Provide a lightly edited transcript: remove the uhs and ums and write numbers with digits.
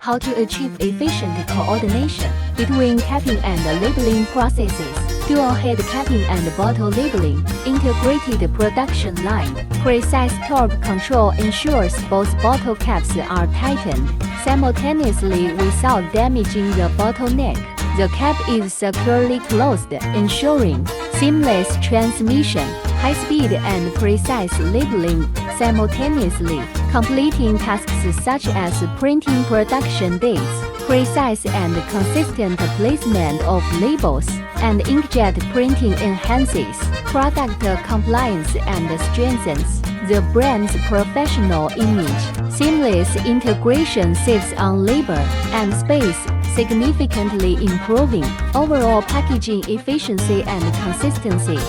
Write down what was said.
How to achieve efficient coordination between capping and labeling processes. Dual-head capping and bottle labeling. Integrated production line. Precise torque control ensures both bottle caps are tightened simultaneously without damaging the bottleneck. The cap is securely closed, ensuring seamless transmission, high-speed and precise labeling simultaneously, completing tasks such as printing production dates, precise and consistent placement of labels, and inkjet printing enhances product compliance and strengthens the brand's professional image. Seamless integration saves on labor and space, significantly improving overall packaging efficiency and consistency.